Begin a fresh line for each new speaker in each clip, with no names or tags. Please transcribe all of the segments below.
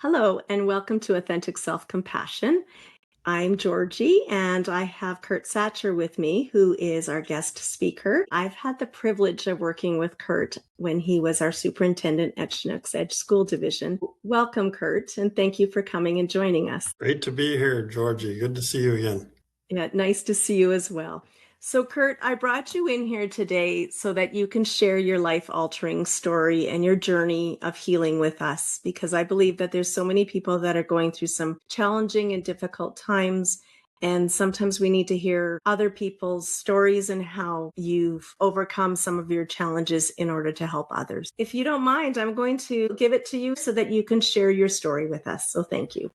Hello, and welcome to Authentic Self-Compassion. I'm Georgie, and I have Kurt Sacher with me, who is our guest speaker. I've had the privilege of working with Kurt when he was our superintendent at Chinook's Edge School Division. Welcome, Kurt, and thank you for coming and joining us.
Great to be here, Georgie. Good to see you again.
Yeah, nice to see you as well. So, Kurt, I brought you in here today so that you can share your life-altering story and your journey of healing with us, because I believe that there's so many people that are going through some challenging and difficult times. And sometimes we need to hear other people's stories and how you've overcome some of your challenges in order to help others. If you don't mind, I'm going to give it to you so that you can share your story with us. So thank you.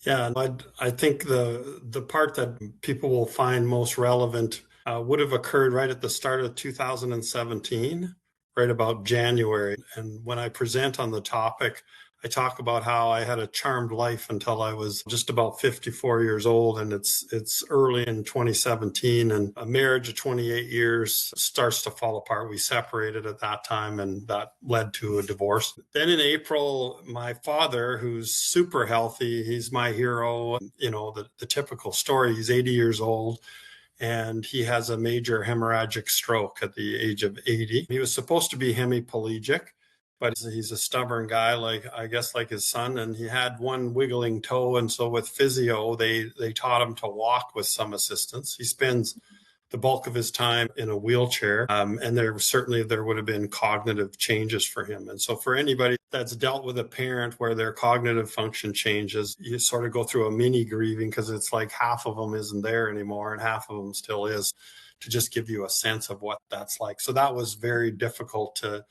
Yeah, I think the part that people will find most relevant would have occurred right at the start of 2017, right about January. And when I present on the topic, I talk about how I had a charmed life until I was just about 54 years old, and it's early in 2017, and a marriage of 28 years starts to fall apart. We separated at that time, and that led to a divorce. Then in April, my father, who's super healthy, he's my hero, the typical story. He's 80 years old, and he has a major hemorrhagic stroke at the age of 80. He was supposed to be hemiplegic, but he's a stubborn guy, like his son, and he had one wiggling toe. And so with physio, they taught him to walk with some assistance. He spends the bulk of his time in a wheelchair. And there would have been cognitive changes for him. And so for anybody that's dealt with a parent where their cognitive function changes, you sort of go through a mini grieving, because it's like half of them isn't there anymore and half of them still is, to just give you a sense of what that's like. So that was very difficult to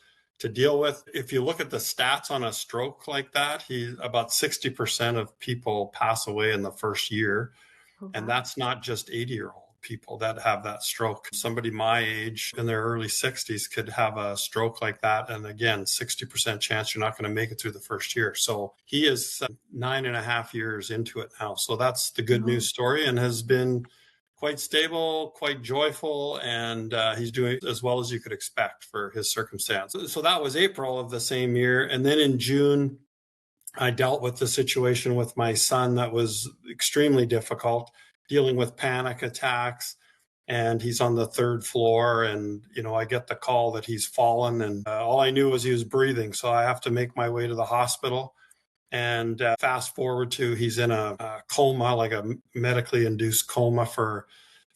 deal with. If you look at the stats on a stroke like that, about 60% of people pass away in the first year.
Oh,
And
wow.
that's not just 80-year-old people that have that stroke. Somebody my age in their early 60s could have a stroke like that. And again, 60% chance you're not going to make it through the first year. So he is 9.5 years into it now. So that's the good
Oh,
news story, and has been quite stable, quite joyful, and he's doing as well as you could expect for his circumstance. So that was April of the same year. And then in June, I dealt with the situation with my son that was extremely difficult, dealing with panic attacks. And he's on the third floor, and I get the call that he's fallen, and all I knew was he was breathing. So I have to make my way to the hospital. And fast forward to he's in a coma, like a medically induced coma for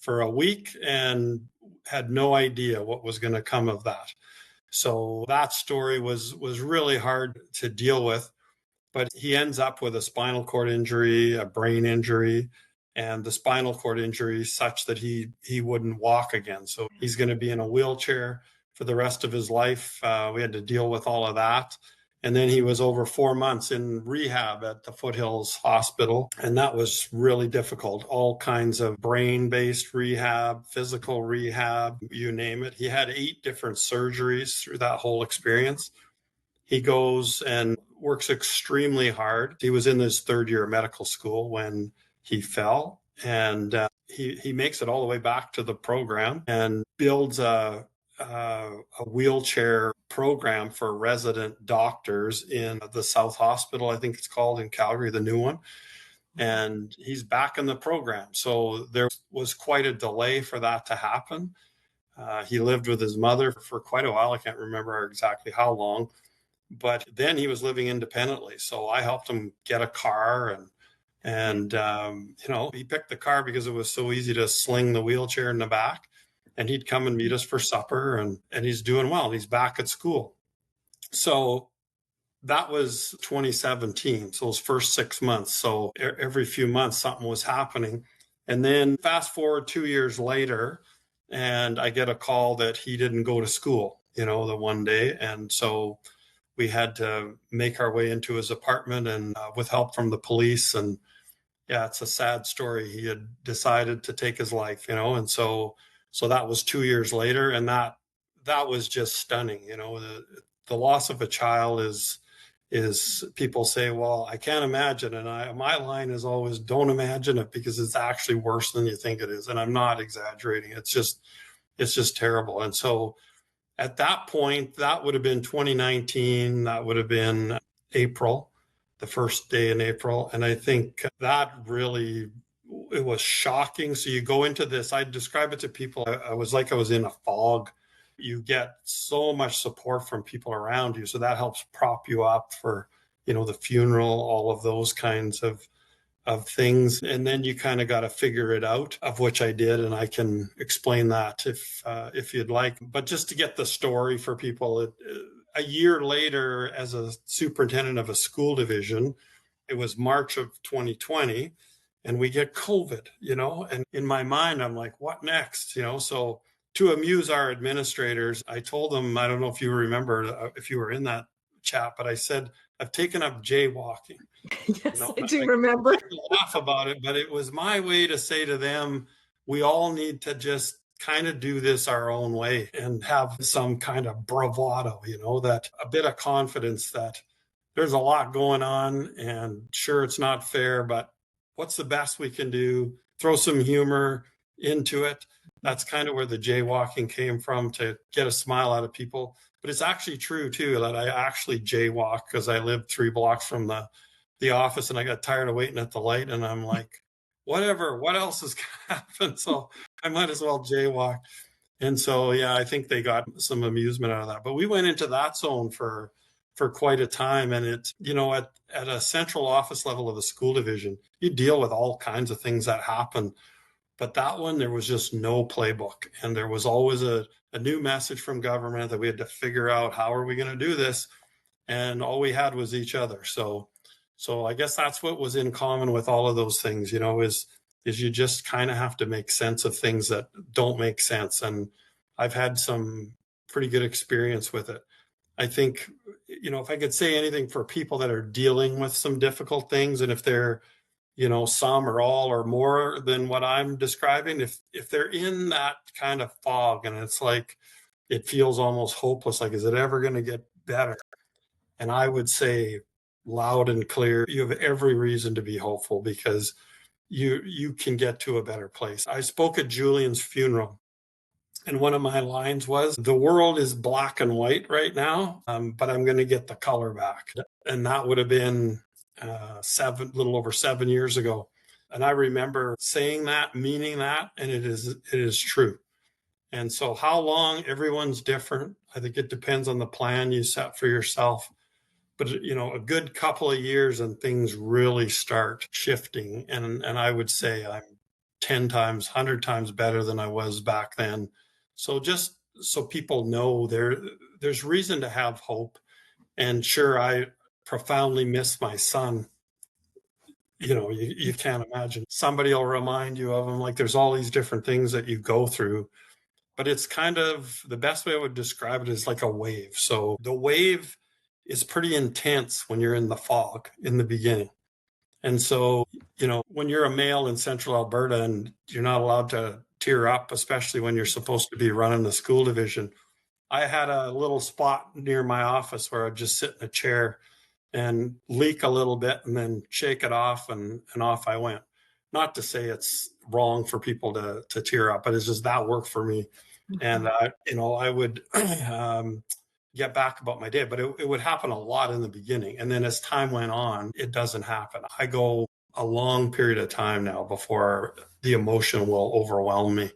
a week, and had no idea what was going to come of that. So that story was really hard to deal with. But he ends up with a spinal cord injury, a brain injury, and the spinal cord injury such that he wouldn't walk again. So he's going to be in a wheelchair for the rest of his life. We had to deal with all of that. And then he was over 4 months in rehab at the Foothills Hospital. And that was really difficult. All kinds of brain-based rehab, physical rehab, you name it. He had 8 different surgeries through that whole experience. He goes and works extremely hard. He was in his third year of medical school when he fell, and he makes it all the way back to the program and builds a wheelchair program for resident doctors in the South Hospital, I think it's called, in Calgary, the new one. And he's back in the program. So there was quite a delay for that to happen. He lived with his mother for quite a while. I can't remember exactly how long. But then he was living independently. So I helped him get a car, and he picked the car because it was so easy to sling the wheelchair in the back, and he'd come and meet us for supper, and he's doing well. He's back at school. So that was 2017. So his first 6 months. So every few months, something was happening. And then fast forward 2 years later, and I get a call that he didn't go to school, the one day. And so we had to make our way into his apartment, and with help from the police. And yeah, it's a sad story. He had decided to take his life, and so that was 2 years later. And that was just stunning. The loss of a child is people say, well, I can't imagine. And my line is always, don't imagine it, because it's actually worse than you think it is. And I'm not exaggerating. It's just terrible. And so at that point, that would have been 2019. That would have been April. the first day in April. And I think that really, it was shocking. So you go into this, I describe it to people, I was like I was in a fog. You get so much support from people around you. So that helps prop you up for, the funeral, all of those kinds of things. And then you kind of got to figure it out, of which I did. And I can explain that if you'd like. But just to get the story for people, a year later, as a superintendent of a school division, it was March of 2020, and we get COVID, and in my mind, I'm like, what next? So to amuse our administrators, I told them, I don't know if you remember, if you were in that chat, but I said, I've taken up jaywalking.
Yes, I do remember.
I laugh about it, but it was my way to say to them, we all need to just kind of do this our own way and have some kind of bravado, that a bit of confidence that there's a lot going on, and sure, it's not fair, but what's the best we can do? Throw some humor into it. That's kind of where the jaywalking came from, to get a smile out of people. But it's actually true too, that I actually jaywalk because I lived 3 blocks from the office, and I got tired of waiting at the light, and I'm like, whatever, what else is going to happen? So I might as well jaywalk. And so, yeah, I think they got some amusement out of that. But we went into that zone for quite a time. And it, at a central office level of the school division, you deal with all kinds of things that happen. But that one, there was just no playbook. And there was always a new message from government that we had to figure out, how are we going to do this? And all we had was each other. So I guess that's what was in common with all of those things, is you just kind of have to make sense of things that don't make sense. And I've had some pretty good experience with it. I think, if I could say anything for people that are dealing with some difficult things, and if they're, some or all or more than what I'm describing, if they're in that kind of fog and it's like, it feels almost hopeless, like, is it ever going to get better? And I would say loud and clear, you have every reason to be hopeful, because you can get to a better place. I spoke at Julian's funeral, and one of my lines was, the world is black and white right now, but I'm going to get the color back. And that would have been little over 7 years ago. And I remember saying that, meaning that, and it is true. And so how long, everyone's different. I think it depends on the plan you set for yourself. But, a good couple of years and things really start shifting. And I would say I'm 10 times, 100 times better than I was back then. So just so people know, there's reason to have hope. And sure, I profoundly miss my son. You can't imagine. Somebody will remind you of him. Like, there's all these different things that you go through. But it's kind of, the best way I would describe it is like a wave. So the wave is pretty intense when you're in the fog in the beginning. And so, when you're a male in central Alberta and you're not allowed to tear up, especially when you're supposed to be running the school division, I had a little spot near my office where I'd just sit in a chair and leak a little bit and then shake it off, and off I went. Not to say it's wrong for people to tear up, but it's just that worked for me. And, I would get back about my day, but it would happen a lot in the beginning. And then as time went on, it doesn't happen. I go a long period of time now before the emotion will overwhelm me.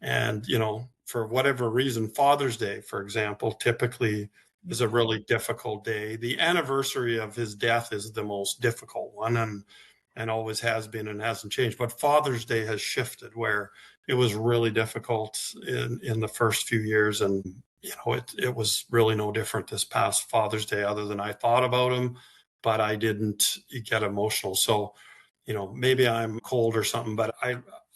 And, for whatever reason, Father's Day, for example, typically is a really difficult day. The anniversary of his death is the most difficult one, and always has been, and hasn't changed. But Father's Day has shifted, where it was really difficult in the first few years. And, it was really no different this past Father's Day, other than I thought about him, but I didn't get emotional. So, maybe I'm cold or something, but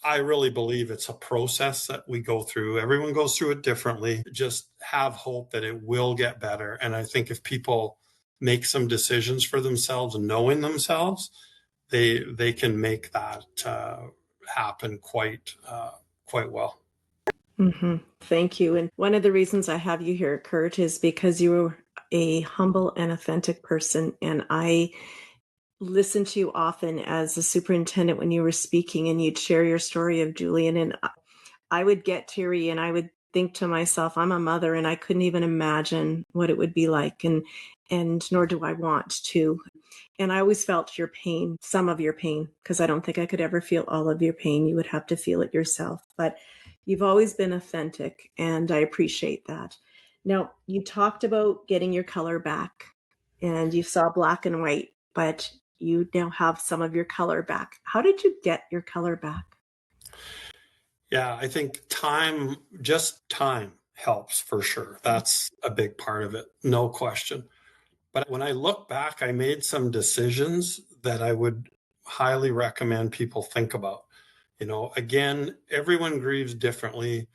I really believe it's a process that we go through. Everyone goes through it differently. Just have hope that it will get better. And I think if people make some decisions for themselves, knowing themselves, they can make that happen quite well.
Mm-hmm. Thank you. And one of the reasons I have you here, Kurt, is because you're a humble and authentic person. And I listened to you often as a superintendent when you were speaking, and you'd share your story of Julian. And I would get teary, and I would think to myself, I'm a mother, and I couldn't even imagine what it would be like. And nor do I want to. And I always felt your pain, some of your pain, because I don't think I could ever feel all of your pain. You would have to feel it yourself. But you've always been authentic, and I appreciate that. Now, you talked about getting your color back, and you saw black and white, but you now have some of your color back. How did you get your color back?
Yeah, I think time, just time helps for sure. That's a big part of it, no question. But when I look back, I made some decisions that I would highly recommend people think about. Again, everyone grieves differently.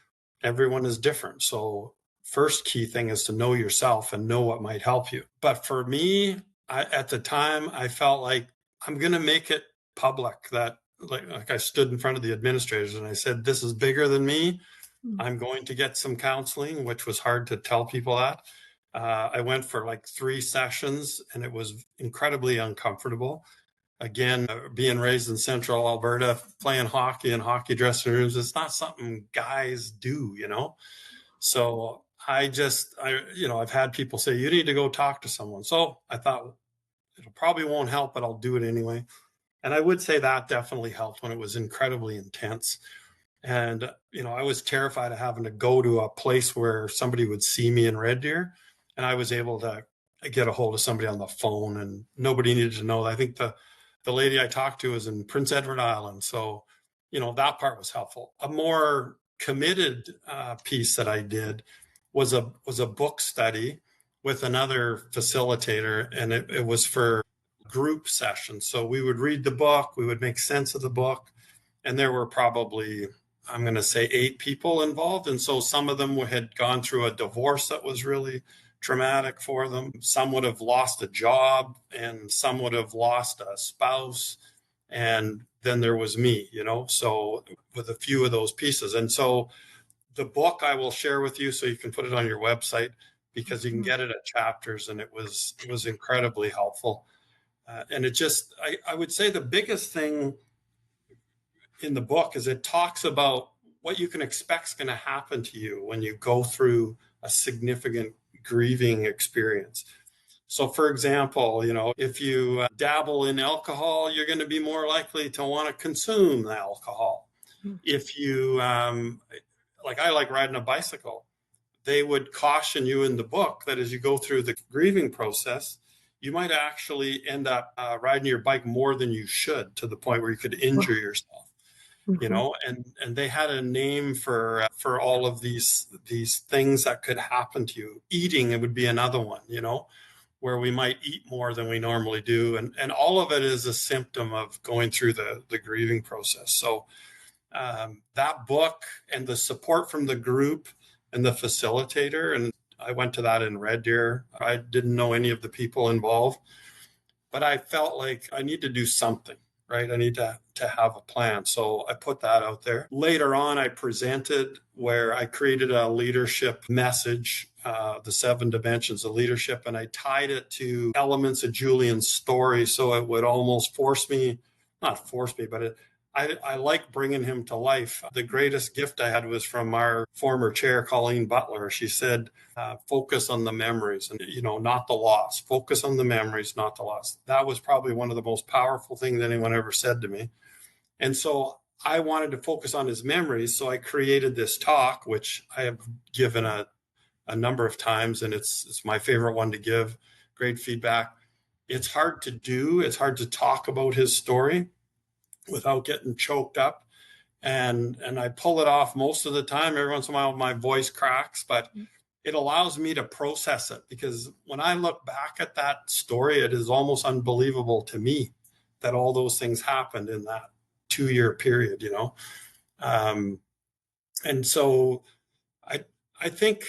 Everyone is different. So, first key thing is to know yourself and know what might help you. But for me, at the time, I felt like I'm going to make it public that, like I stood in front of the administrators and I said, this is bigger than me. I'm going to get some counseling, which was hard to tell people that. I went for like 3 sessions and it was incredibly uncomfortable. Again, being raised in central Alberta, playing hockey in hockey dressing rooms, it's not something guys do. So I've had people say, you need to go talk to someone. So I thought it probably won't help, but I'll do it anyway. And I would say that definitely helped when it was incredibly intense. And, I was terrified of having to go to a place where somebody would see me in Red Deer. And I was able to get a hold of somebody on the phone and nobody needed to know. I think the lady I talked to was in Prince Edward Island. So, that part was helpful. A more committed piece that I did was a book study with another facilitator, and it was for group sessions. So we would read the book, we would make sense of the book, and there were probably, I'm going to say, 8 people involved. And so some of them had gone through a divorce that was really traumatic for them. Some would have lost a job and some would have lost a spouse. And then there was me, so with a few of those pieces. And so the book I will share with you so you can put it on your website because you can get it at Chapters, and it was incredibly helpful. And it just, I would say the biggest thing in the book is it talks about what you can expect is going to happen to you when you go through a significant grieving experience. So, for example, if you dabble in alcohol, you're going to be more likely to want to consume the alcohol. If you, like I like riding a bicycle, they would caution you in the book that as you go through the grieving process, you might actually end up riding your bike more than you should, to the point where you could injure yourself. And they had a name for all of these things that could happen to you. Eating, it would be another one, where we might eat more than we normally do. And all of it is a symptom of going through the grieving process. So that book and the support from the group and the facilitator, and I went to that in Red Deer. I didn't know any of the people involved, but I felt like I need to do something, right? I need to have a plan. So I put that out there. Later on, I presented where I created a leadership message, the 7 dimensions of leadership, and I tied it to elements of Julian's story. So it would almost not force me, but I like bringing him to life. The greatest gift I had was from our former chair, Colleen Butler. She said, focus on the memories and, not the loss. Focus on the memories, not the loss. That was probably one of the most powerful things anyone ever said to me. And so I wanted to focus on his memories. So I created this talk, which I have given a number of times, and it's my favorite one to give. Great feedback. It's hard to do. It's hard to talk about his story without getting choked up. And I pull it off most of the time. Every once in a while, my voice cracks, but it allows me to process it, because when I look back at that story, it is almost unbelievable to me that all those things happened in that 2-year period, and so I think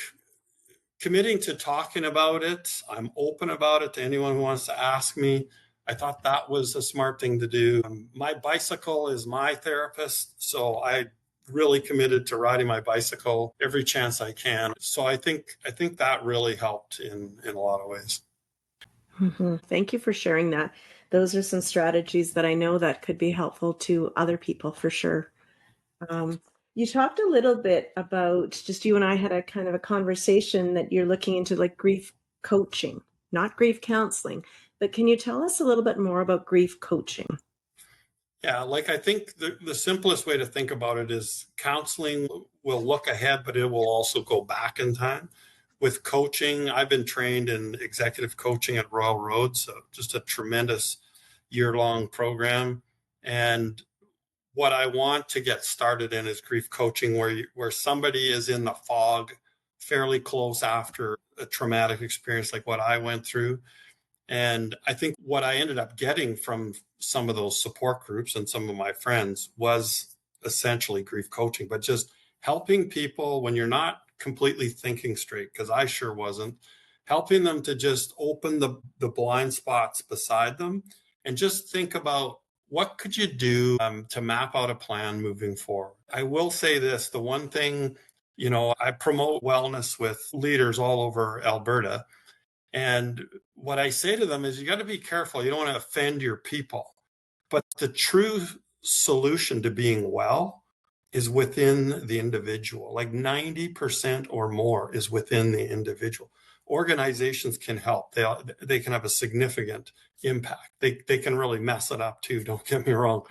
committing to talking about it, I'm open about it to anyone who wants to ask me. I thought that was a smart thing to do. My bicycle is my therapist, so I really committed to riding my bicycle every chance I can. So I think that really helped in a lot of ways.
Thank you for sharing that. Those are some strategies that I know that could be helpful to other people for sure. You talked a little bit about, just you and I had a kind of a conversation that you're looking into like grief coaching. not grief counseling. But can you tell us a little bit more about grief coaching?
Yeah, like I think the simplest way to think about it is counseling will look ahead, but it will also go back in time. With coaching, I've been trained in executive coaching at Royal Road, so just a tremendous year-long program. And what I want to get started in is grief coaching, where somebody is in the fog fairly close after a traumatic experience like what I went through. And I think what I ended up getting from some of those support groups and some of my friends was essentially grief coaching, but just helping people when you're not completely thinking straight, because I sure wasn't, helping them to just open the blind spots beside them and just think about what could you do to map out a plan moving forward. I will say this, the one thing, I promote wellness with leaders all over Alberta. And what I say to them is you got to be careful. You don't want to offend your people. But the true solution to being well is within the individual. Like 90% or more is within the individual. Organizations can help. They can have a significant impact. They can really mess it up too, don't get me wrong.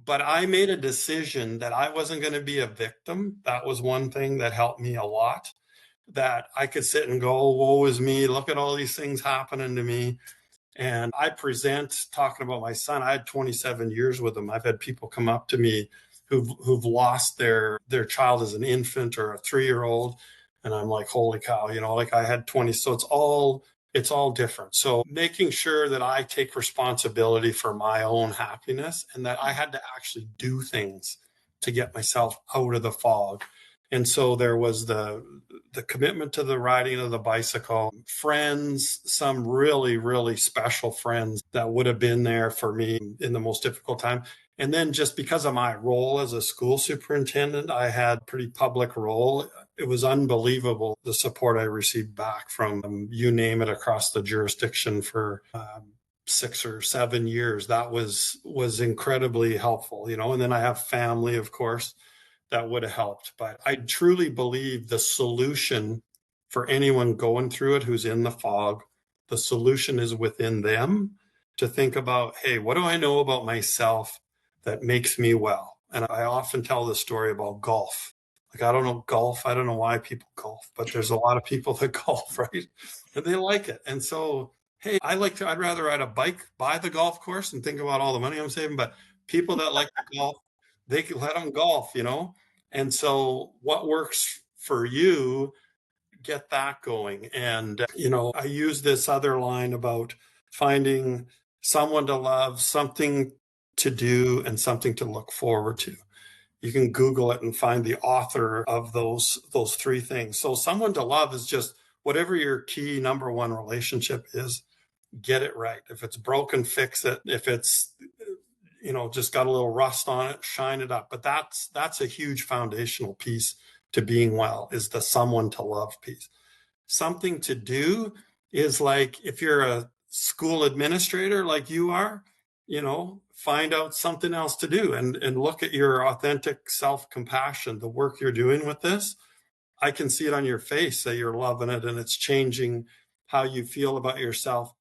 But I made a decision that I wasn't going to be a victim. That was one thing that helped me a lot, that I could sit and go, woe is me, look at all these things happening to me. And I present talking about my son. I had 27 years with him. I've had people come up to me who've lost their child as an infant or a 3-year-old. And I'm like, holy cow, like I had 20. So it's all different. So making sure that I take responsibility for my own happiness and that I had to actually do things to get myself out of the fog. And so there was the commitment to the riding of the bicycle, friends, some really, really special friends that would have been there for me in the most difficult time. And then just because of my role as a school superintendent, I had a pretty public role. It was unbelievable, the support I received back from, you name it, across the jurisdiction for 6 or 7 years. That was incredibly helpful, and then I have family, of course, that would have helped. But I truly believe the solution for anyone going through it who's in the fog, the solution is within them to think about, hey, what do I know about myself that makes me well? And I often tell the story about golf. Like, I don't know golf. I don't know why people golf, but there's a lot of people that golf, right? And they like it. And so, hey, I'd rather ride a bike by the golf course and think about all the money I'm saving. But people that like to golf, they can let them golf, And so what works for you, get that going. And, I use this other line about finding someone to love, something to do, and something to look forward to. You can Google it and find the author of those 3 things. So someone to love is just whatever your key number one relationship is, get it right. If it's broken, fix it. If it's just got a little rust on it, shine it up. But that's a huge foundational piece to being well, is the someone to love piece. Something to do is like, if you're a school administrator like you are, find out something else to do and look at your authentic self-compassion, the work you're doing with this. I can see it on your face that you're loving it and it's changing how you feel about yourself.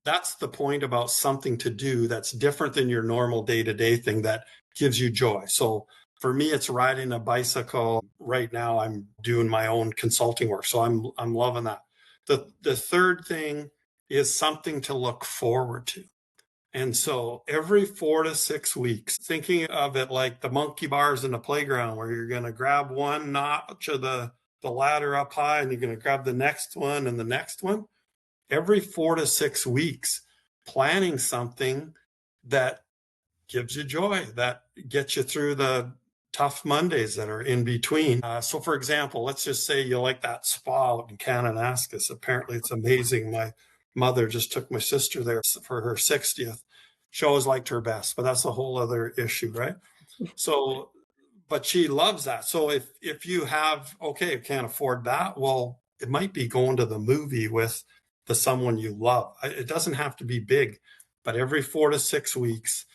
That's the point about something to do that's different than your normal day-to-day thing that gives you joy. So for me, it's riding a bicycle. Right now, I'm doing my own consulting work. So I'm loving that. The third thing is something to look forward to. And so every 4 to 6 weeks, thinking of it like the monkey bars in the playground, where you're going to grab one notch of the ladder up high and you're going to grab the next one and the next one. Every 4 to 6 weeks, planning something that gives you joy, that gets you through the tough Mondays that are in between. So for example, let's just say you like that spa out in Kananaskis. Apparently it's amazing. My mother just took my sister there for her 60th. She always liked her best, but that's a whole other issue, right? So, but she loves that. So if you have, okay, can't afford that, well, it might be going to the movie with someone you love. It doesn't have to be big, but every 4 to 6 weeks,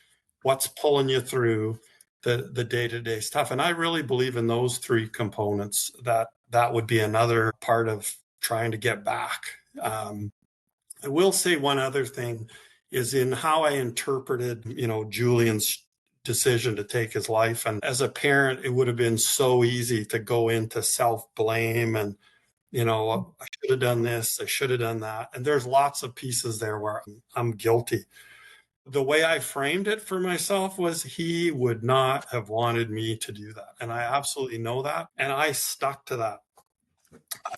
what's pulling you through the day-to-day stuff. And I really believe in those 3 components, that would be another part of trying to get back. I will say one other thing is in how I interpreted, Julian's decision to take his life. And as a parent, it would have been so easy to go into self-blame and, I should have done this, I should have done that. And there's lots of pieces there where I'm guilty. The way I framed it for myself was he would not have wanted me to do that. And I absolutely know that. And I stuck to that.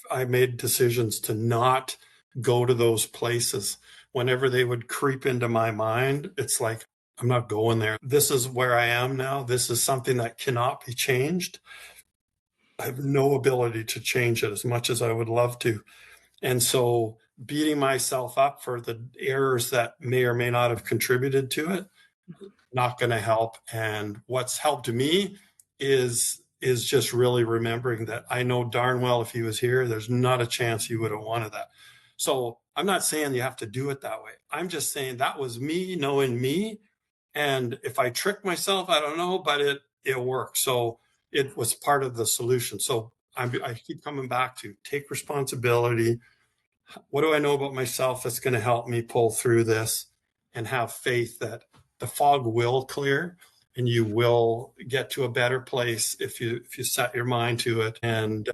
I made decisions to not go to those places. Whenever they would creep into my mind, it's like, I'm not going there. This is where I am now. This is something that cannot be changed. I have no ability to change it as much as I would love to. And so beating myself up for the errors that may or may not have contributed to it, not going to help. And what's helped me is just really remembering that I know darn well if he was here, there's not a chance he would have wanted that. So I'm not saying you have to do it that way. I'm just saying that was me knowing me. And if I tricked myself, I don't know, but it worked. So it was part of the solution. So I keep coming back to take responsibility. What do I know about myself that's going to help me pull through this, and have faith that the fog will clear and you will get to a better place if you set your mind to it, and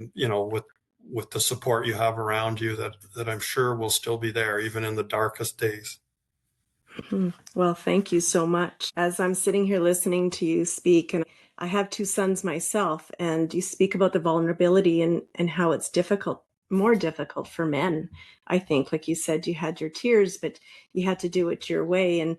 with the support you have around you that I'm sure will still be there even in the darkest days.
Well, thank you so much. As I'm sitting here listening to you speak, and I have two sons myself, and you speak about the vulnerability and how it's difficult, more difficult for men. I think, like you said, you had your tears, but you had to do it your way. And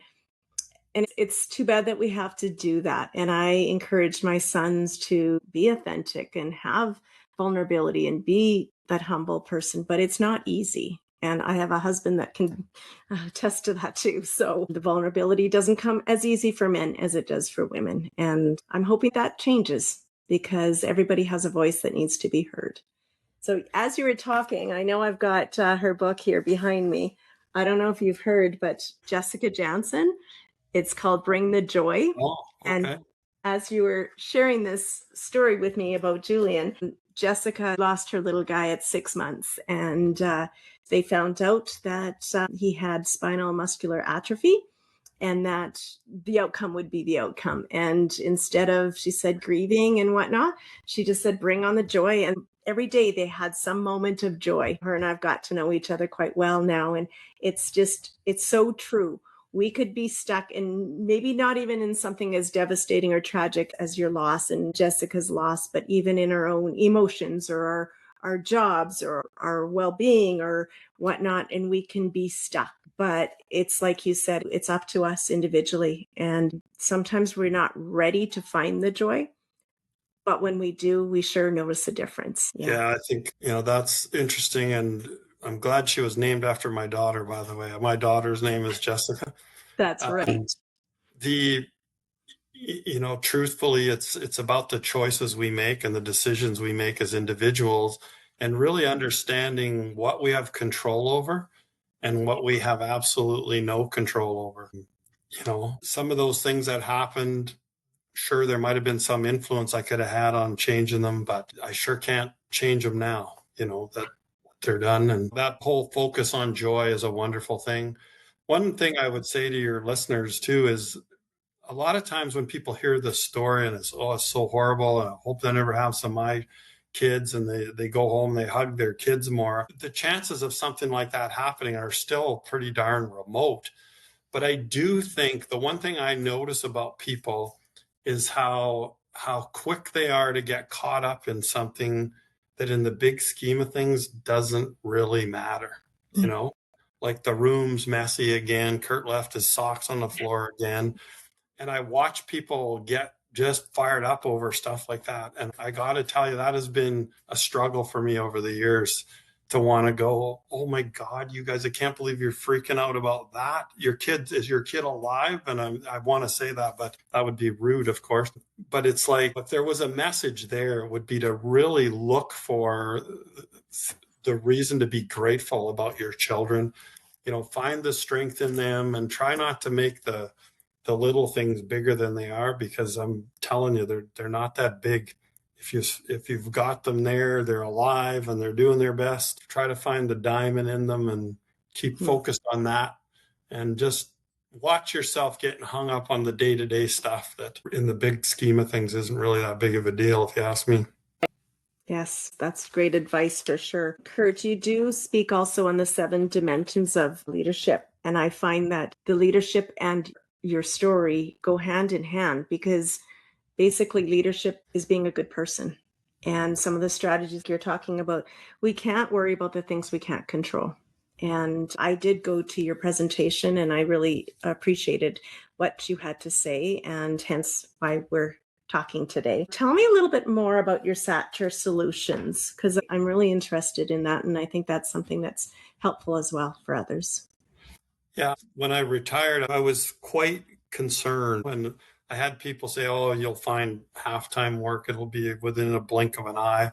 it's too bad that we have to do that. And I encourage my sons to be authentic and have vulnerability and be that humble person, but it's not easy. And I have a husband that can attest to that too. So the vulnerability doesn't come as easy for men as it does for women. And I'm hoping that changes, because everybody has a voice that needs to be heard. So as you were talking, I know I've got her book here behind me. I don't know if you've heard, but Jessica Jansen, it's called Bring the Joy.
Oh,
And
okay.
as you were sharing this story with me about Julian, Jessica lost her little guy at 6 months, and they found out that he had spinal muscular atrophy, and that the outcome would be the outcome. And instead of, she said, grieving and whatnot, she just said, bring on the joy. And every day they had some moment of joy. Her and I've got to know each other quite well now. And it's so true. We could be stuck in maybe not even in something as devastating or tragic as your loss and Jessica's loss, but even in our own emotions or our jobs or our well-being or whatnot, and we can be stuck. But it's like you said, it's up to us individually. And sometimes we're not ready to find the joy, but when we do, we sure notice a difference.
Yeah, I think, that's interesting. And I'm glad she was named after my daughter, by the way. My daughter's name is Jessica.
That's
And
right.
the truthfully, it's about the choices we make and the decisions we make as individuals, and really understanding what we have control over and what we have absolutely no control over. Some of those things that happened, sure, there might have been some influence I could have had on changing them, but I sure can't change them now, that they're done. And that whole focus on joy is a wonderful thing. One thing I would say to your listeners too is, a lot of times when people hear this story and it's so horrible, and I hope they never have some of my kids, and they go home, they hug their kids more, the chances of something like that happening are still pretty darn remote. But I do think the one thing I notice about people is how quick they are to get caught up in something that in the big scheme of things doesn't really matter, like the room's messy again, Kurt left his socks on the floor again. And I watch people get just fired up over stuff like that. And I got to tell you, that has been a struggle for me over the years, to want to go, oh my God, you guys, I can't believe you're freaking out about that. Is your kid alive? And I want to say that, but that would be rude, of course. But it's like, if there was a message there, it would be to really look for the reason to be grateful about your children, find the strength in them, and try not to make the little things bigger than they are, because I'm telling you, they're not that big. If you've got them there, they're alive and they're doing their best. Try to find the diamond in them and keep focused on that, and just watch yourself getting hung up on the day-to-day stuff that in the big scheme of things isn't really that big of a deal, if you ask me.
Yes, that's great advice for sure. Kurt, you do speak also on the 7 dimensions of leadership. And I find that the leadership and your story go hand in hand, because basically leadership is being a good person. And some of the strategies you're talking about, we can't worry about the things we can't control. And I did go to your presentation and I really appreciated what you had to say, and hence why we're talking today. Tell me a little bit more about your Sacher Solutions, because I'm really interested in that. And I think that's something that's helpful as well for others.
Yeah, when I retired, I was quite concerned when I had people say, oh, you'll find half-time work. It'll be within a blink of an eye.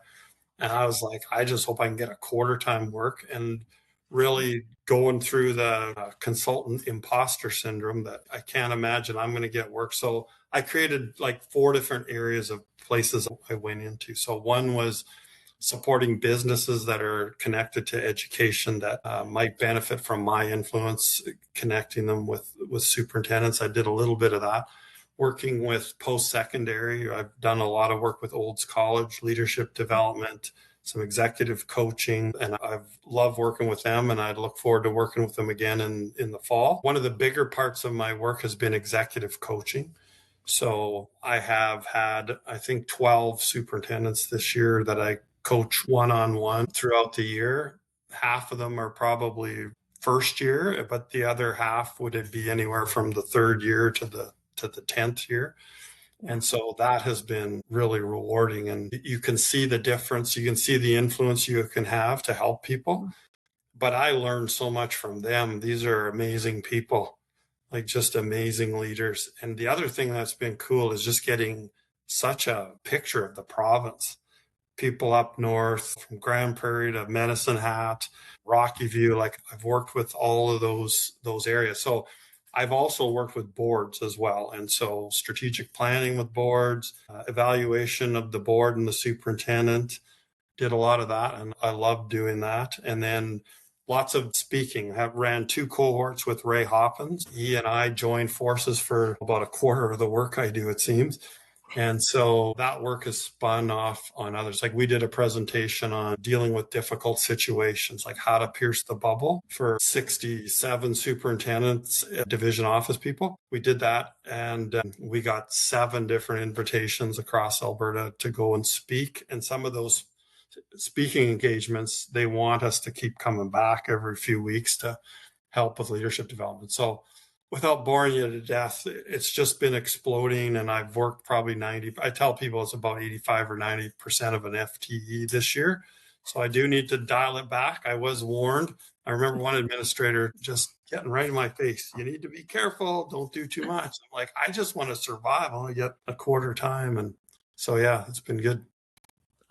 And I was like, I just hope I can get a quarter-time work, and really going through the consultant imposter syndrome that I can't imagine I'm going to get work. So I created like 4 different areas of places I went into. So one was supporting businesses that are connected to education that might benefit from my influence, connecting them with superintendents. I did a little bit of that. Working with post-secondary, I've done a lot of work with Olds College, leadership development, some executive coaching, and I've loved working with them, and I look forward to working with them again in the fall. One of the bigger parts of my work has been executive coaching. So I have had, I think, 12 superintendents this year that I coach one-on-one throughout the year. Half of them are probably first year, but the other half would be anywhere from the 3rd year to the 10th year. And so that has been really rewarding. And you can see the difference. You can see the influence you can have to help people. But I learned so much from them. These are amazing people, like just amazing leaders. And the other thing that's been cool is just getting such a picture of the province. People up north, from Grand Prairie to Medicine Hat, Rocky View, like I've worked with all of those areas. So I've also worked with boards as well. And so strategic planning with boards, evaluation of the board and the superintendent, did a lot of that. And I love doing that. And then lots of speaking. I have ran 2 cohorts with Ray Hoppins. He and I joined forces for about a quarter of the work I do, it seems. And so that work is spun off on others. Like we did a presentation on dealing with difficult situations, like how to pierce the bubble for 67 superintendents, division office people. We did that, and we got 7 different invitations across Alberta to go and speak. And some of those speaking engagements, they want us to keep coming back every few weeks to help with leadership development. So without boring you to death, it's just been exploding. And I've worked probably I tell people it's about 85 or 90% of an FTE this year. So I do need to dial it back. I was warned. I remember one administrator just getting right in my face. You need to be careful. Don't do too much. I'm like, I just want to survive. I want to get a quarter time. And so, yeah, it's been good.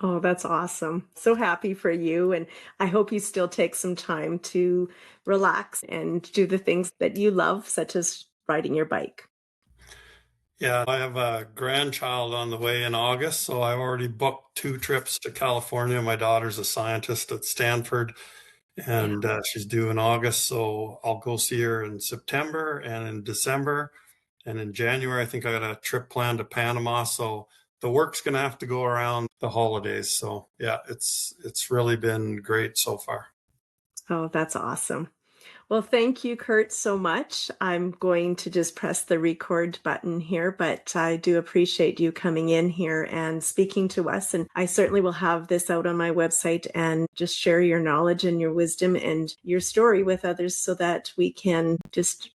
Oh, that's awesome. So happy for you. And I hope you still take some time to relax and do the things that you love, such as riding your bike.
Yeah, I have a grandchild on the way in August, so I've already booked 2 trips to California. My daughter's a scientist at Stanford, and she's due in August, so I'll go see her in September and in December. And in January, I think I got a trip planned to Panama, so the work's going to have to go around the holidays. So yeah, it's really been great so far.
Oh, that's awesome. Well, thank you, Kurt, so much. I'm going to just press the record button here, but I do appreciate you coming in here and speaking to us. And I certainly will have this out on my website and just share your knowledge and your wisdom and your story with others so that we can just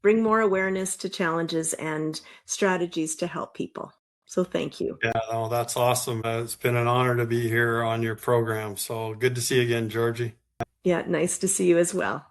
bring more awareness to challenges and strategies to help people. So thank you.
Yeah, oh, that's awesome. It's been an honor to be here on your program. So good to see you again, Georgie.
Yeah, nice to see you as well.